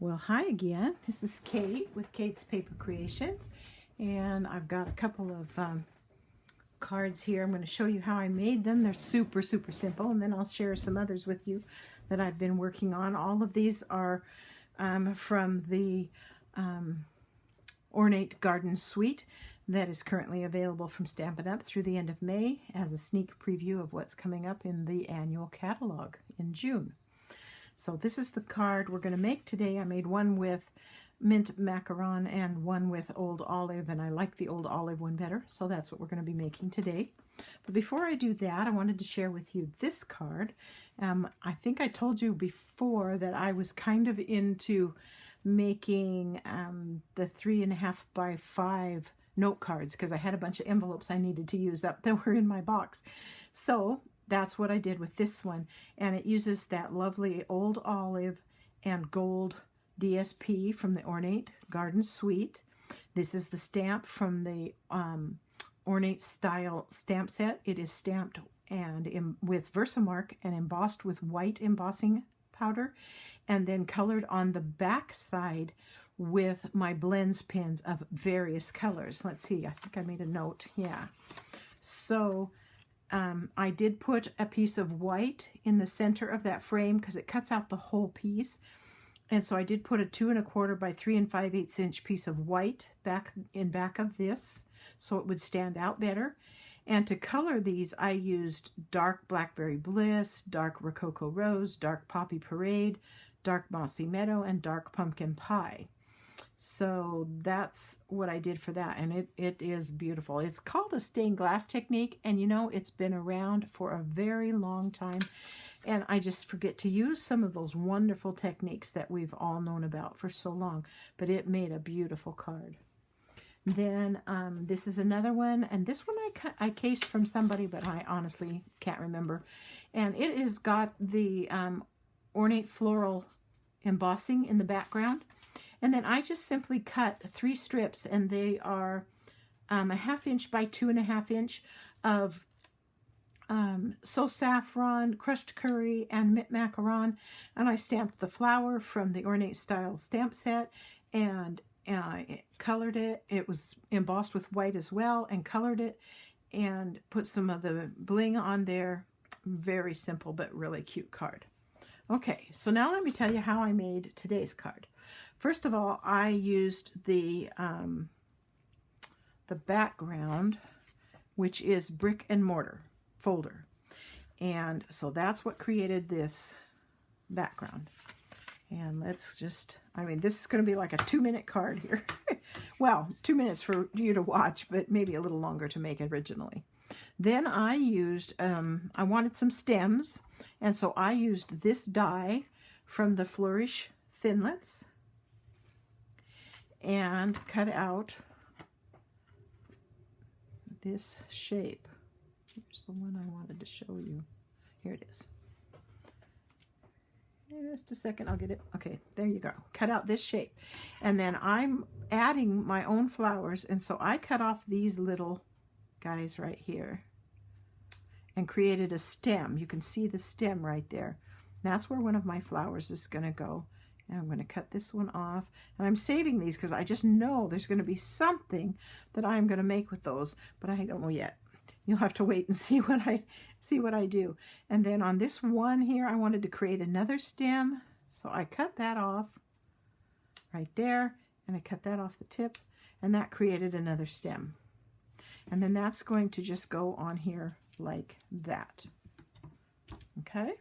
Well, hi again. This is Kate with Kate's Paper Creations, and I've got a couple of cards here. I'm going to show you how I made them. They're super simple, and then I'll share some others with you that I've been working on. All of these are from the Ornate Garden Suite that is currently available from Stampin' Up! Through the end of May as a sneak preview of what's coming up in the annual catalog in June. So this is the card we're going to make today. I made one with mint macaron and one with old olive, and I like the old olive one better, so that's what we're going to be making today. But before I do that, I wanted to share with you this card. I think I told you before that I was kind of into making the 3.5 by 5 note cards because I had a bunch of envelopes I needed to use up that were in my box. So that's what I did with this one, and it uses that lovely old olive and gold DSP from the Ornate Garden Suite. This is the stamp from the Ornate Style stamp set. It is stamped and with Versamark and embossed with white embossing powder, and then colored on the back side with my blends pens of various colors. Let's see, I think I made a note. Yeah. So I did put a piece of white in the center of that frame because it cuts out the whole piece. And so I did put a 2 1/4 by 3 5/8 inch piece of white back of this so it would stand out better. And to color these, I used dark Blackberry Bliss, dark Rococo Rose, dark Poppy Parade, dark Mossy Meadow, and dark Pumpkin Pie. So that's what I did for that, and it is beautiful. It's called a stained glass technique, and you know, it's been around for a very long time, and I just forget to use some of those wonderful techniques that we've all known about for so long, but it made a beautiful card. Then this is another one, and this one I cased from somebody, but I honestly can't remember, and it has got the ornate floral embossing in the background. And then I just simply cut 3 strips, and they are a 1/2 inch by 2 1/2 inch of So Saffron, crushed curry, and mint macaron. And I stamped the flower from the Ornate Style stamp set and colored it. It was embossed with white as well, and colored it and put some of the bling on there. Very simple but really cute card. Okay, so now let me tell you how I made today's card. First of all, I used the background, which is brick and mortar folder. And so that's what created this background. And let's just, I mean, this is going to be like a 2-minute card here. Well, 2 minutes for you to watch, but maybe a little longer to make originally. Then I used, I wanted some stems, and so I used this die from the Flourish Thinlits and cut out this shape. Here's the one I wanted to show you. Here it is. Just a second, I'll get it. Okay, there you go. Cut out this shape. And then I'm adding my own flowers, and so I cut off these little guys right here and created a stem. You can see the stem right there. That's where one of my flowers is going to go. And I'm going to cut this one off, and I'm saving these because I just know there's going to be something that I'm going to make with those, but I don't know yet. You'll have to wait and see what I do. And then on this one here, I wanted to create another stem, so I cut that off right there, and I cut that off the tip, and that created another stem. And then that's going to just go on here like that. Okay?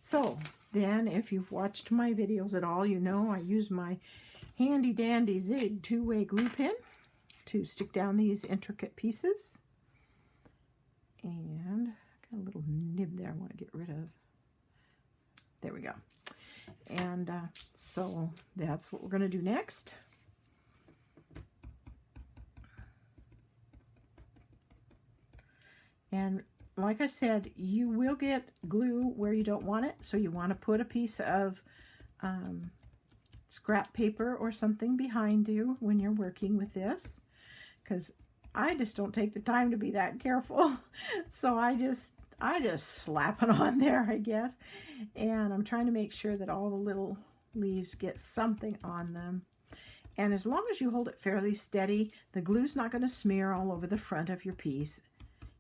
So then, if you've watched my videos at all, you know I use my handy dandy Zig 2-way glue pen to stick down these intricate pieces. And got a little nib there I want to get rid of. There we go. And so that's what we're going to do next. And like I said, you will get glue where you don't want it, so you want to put a piece of scrap paper or something behind you when you're working with this, because I just don't take the time to be that careful. So I just slap it on there, I guess. And I'm trying to make sure that all the little leaves get something on them. And as long as you hold it fairly steady, the glue's not going to smear all over the front of your piece.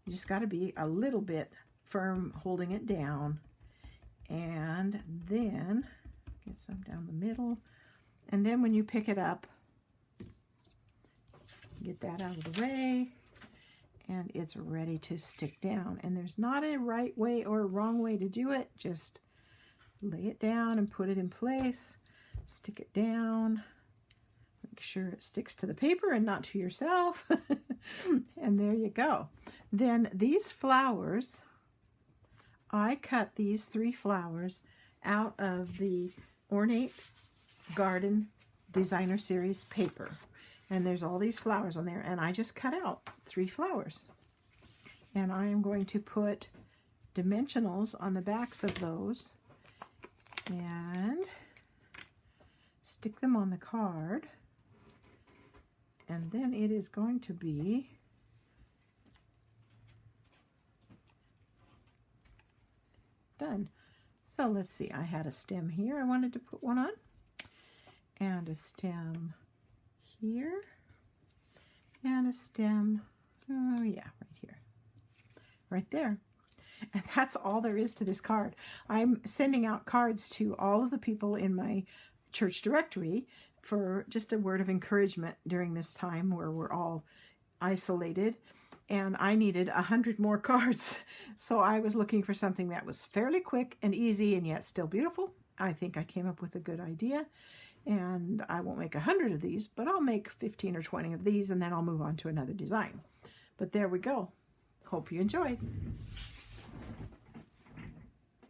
You just got to be a little bit firm holding it down. And then get some down the middle. And then when you pick it up, get that out of the way, and it's ready to stick down. And there's not a right way or a wrong way to do it. Just lay it down and put it in place. Stick it down. Make sure it sticks to the paper and not to yourself. And there you go. Then these flowers, I cut these 3 flowers out of the Ornate Garden Designer Series paper. And there's all these flowers on there, and I just cut out 3 flowers. And I am going to put dimensionals on the backs of those and stick them on the card. And then it is going to be done. So let's see, I had a stem here I wanted to put one on, and a stem here, and a stem, oh yeah, right here, right there. And that's all there is to this card. I'm sending out cards to all of the people in my church directory for just a word of encouragement during this time where we're all isolated, and I needed 100 more cards. So I was looking for something that was fairly quick and easy and yet still beautiful. I think I came up with a good idea, and I won't make 100 of these, but I'll make 15 or 20 of these, and then I'll move on to another design. But there we go. Hope you enjoyed.